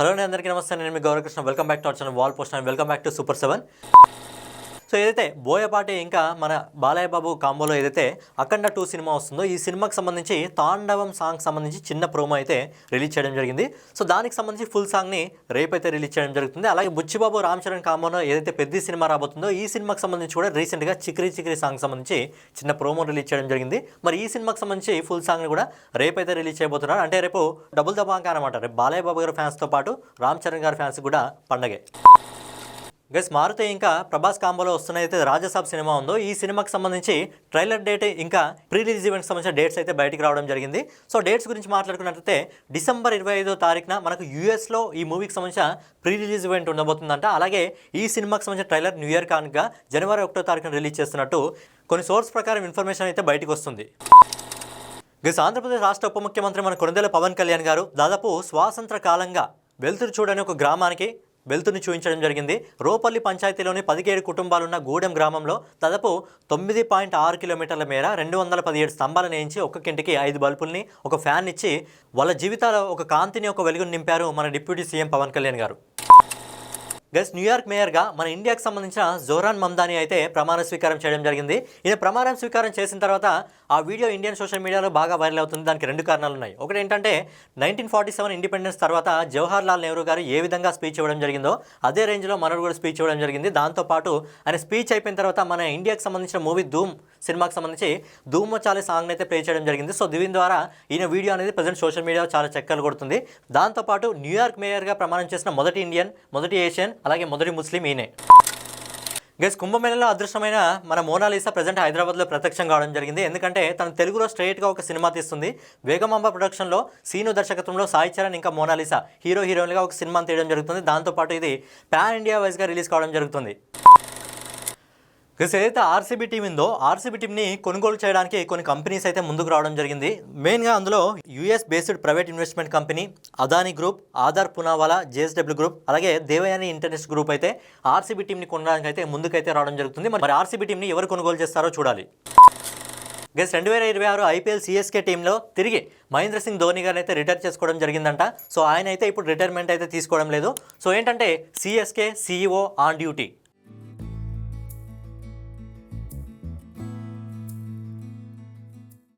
Hello అండి, అందరికీ నమస్తే. నేను మీ Gaurakrishna. Welcome back to our channel wall post and welcome back to super 7. So ఏదైతే బోయపాటి ఇంకా మన బాలయ్య బాబు కాంబోలో ఏదైతే అఖండ 2 సినిమా వస్తుందో ఈ సినిమాకి సంబంధించి తాండవం సాంగ్ సంబంధించి చిన్న ప్రోమో అయితే రిలీజ్ చేయడం జరిగింది. సో దానికి సంబంధించి ఫుల్ సాంగ్ని రేపైతే రిలీజ్ చేయడం జరుగుతుంది. అలాగే బుచ్చిబాబు రామ్ చరణ్ కాంబోలో ఏదైతే పెద్ద సినిమా రాబోతుందో ఈ సినిమాకి సంబంధించి కూడా రీసెంట్గా చిక్రీ చిక్రీ సాంగ్ సంబంధించి చిన్న ప్రోమో రిలీజ్ చేయడం జరిగింది. మరి ఈ సినిమాకి సంబంధించి ఫుల్ సాంగ్ని కూడా రేపైతే రిలీజ్ చేయబోతున్నారు. అంటే రేపు డబుల్ ధమాకా అనమాట. రేపు బాలయ్య బాబు గారి ఫ్యాన్స్తో పాటు రామ్ చరణ్ గారి ఫ్యాన్స్ కూడా పండగే. గైస్, మారుతి ఇంకా ప్రభాస్ కాంబోలో వస్తున్నదైతే రాజసాబ్ సినిమా ఉందో ఈ సినిమాకి సంబంధించి ట్రైలర్ డేట్ ఇంకా ప్రీ రిలీజ్ ఈవెంట్కి సంబంధించిన డేట్స్ అయితే బయటికి రావడం జరిగింది. సో డేట్స్ గురించి మాట్లాడుకున్నట్లయితే డిసెంబర్ 25వ తారీఖున మనకు యూఎస్లో ఈ మూవీకి సంబంధించిన ప్రీ రిలీజ్ ఈవెంట్ ఉండబోతుందంట. అలాగే ఈ సినిమాకి సంబంధించిన ట్రైలర్ న్యూ ఇయర్ కానుక జనవరి 1వ తారీఖున రిలీజ్ చేస్తున్నట్టు కొన్ని సోర్స్ ప్రకారం ఇన్ఫర్మేషన్ అయితే బయటకు వస్తుంది. గైస్, ఆంధ్రప్రదేశ్ రాష్ట్ర ఉప ముఖ్యమంత్రి మన కొణిదెల పవన్ కళ్యాణ్ గారు దాదాపు స్వాతంత్ర కాలంగా వెలుతురు చూడని ఒక గ్రామానికి వెలుతుని చూపించడం జరిగింది. రోపల్లి పంచాయతీలోని 17 కుటుంబాలున్న గూడెం గ్రామంలో దాదాపు 9.6 కిలోమీటర్ల మేర 217 స్తంభాలను వేయించి ఒక్కొక్కింటికి 5 బల్బుల్ని ఒక ఫ్యాన్ ఇచ్చి వాళ్ళ జీవితాల్లో ఒక కాంతిని ఒక వెలుగుని నింపారు మన డిప్యూటీ సీఎం పవన్ కళ్యాణ్ గారు. గైస్, న్యూయార్క్ మేయర్గా మన ఇండియాకి సంబంధించిన జోరాన్ మమ్దాని అయితే ప్రమాణ స్వీకారం చేయడం జరిగింది. ఈయన ప్రమాణ స్వీకారం చేసిన తర్వాత ఆ వీడియో ఇండియన్ సోషల్ మీడియాలో బాగా వైరల్ అవుతుంది. దానికి 2 కారణాలు ఉన్నాయి. ఒకటి ఏంటంటే 1947 ఇండిపెండెన్స్ తర్వాత జవహర్ లాల్ నెహ్రూ గారు ఏ విధంగా స్పీచ్ ఇవ్వడం జరిగిందో అదే రేంజ్లో మనోడు కూడా స్పీచ్ ఇవ్వడం జరిగింది. దాంతోపాటు ఆయన స్పీచ్ అయిపోయిన తర్వాత మన ఇండియాకి సంబంధించిన మూవీ ధూమ్ సినిమాకి సంబంధించి ధూమ్ మచాలే సాంగ్ని అయితే ప్లే చేయడం జరిగింది. సో దీని ద్వారా ఈయన వీడియో అనేది ప్రజెంట్ సోషల్ మీడియాలో చాలా చక్కర్లు కొడుతుంది. దాంతోపాటు న్యూయార్క్ మేయర్గా ప్రమాణం చేసిన మొదటి ఇండియన్, మొదటి ఏషియన్, అలాగే మొదటి ముస్లిం ఈయనే. గైస్, కుంభమేళలో అదృష్టమైన మన మోనాలిసా ప్రజెంట్ హైదరాబాద్లో ప్రత్యక్షం కావడం జరిగింది. ఎందుకంటే తను తెలుగులో స్ట్రైట్గా ఒక సినిమా తీస్తుంది. వేగమాంబ ప్రొడక్షన్లో సీను దర్శకత్వంలో సాయి చరణ్ ఇంకా మోనాలిసా హీరోయిన్గా ఒక సినిమా తీయడం జరుగుతుంది. దాంతోపాటు ఇది పాన్ ఇండియా వైజ్గా రిలీజ్ కావడం జరుగుతుంది. ఏదైతే ఆర్సీబీ టీం ఉందో ఆర్సీబీ టీంని కొనుగోలు చేయడానికి కొన్ని కంపెనీస్ అయితే ముందుకు రావడం జరిగింది. మెయిన్గా అందులో US based private investment company Adani group, Aadhaar Poonawalla, JSW group, అలాగే దేవయాని ఇంటర్నేషనల్ గ్రూప్ అయితే ఆర్సీబీ టీంని కొనడానికి అయితే ముందుకైతే రావడం జరుగుతుంది. మరి ఆర్సీబీ టీంని ఎవరు కొనుగోలు చేస్తారో చూడాలి. గైస్, 2026 ఐపీఎల్ సిఎస్కే టీంలో తిరిగి మహేంద్ర సింగ్ ధోని గారిని అయితే రిటైర్ చేసుకోవడం జరిగిందంట. సో ఆయన అయితే ఇప్పుడు రిటైర్మెంట్ అయితే తీసుకోవడం లేదు. సో ఏంటంటే సిఎస్కే సీఈఓ ఆన్ డ్యూటీ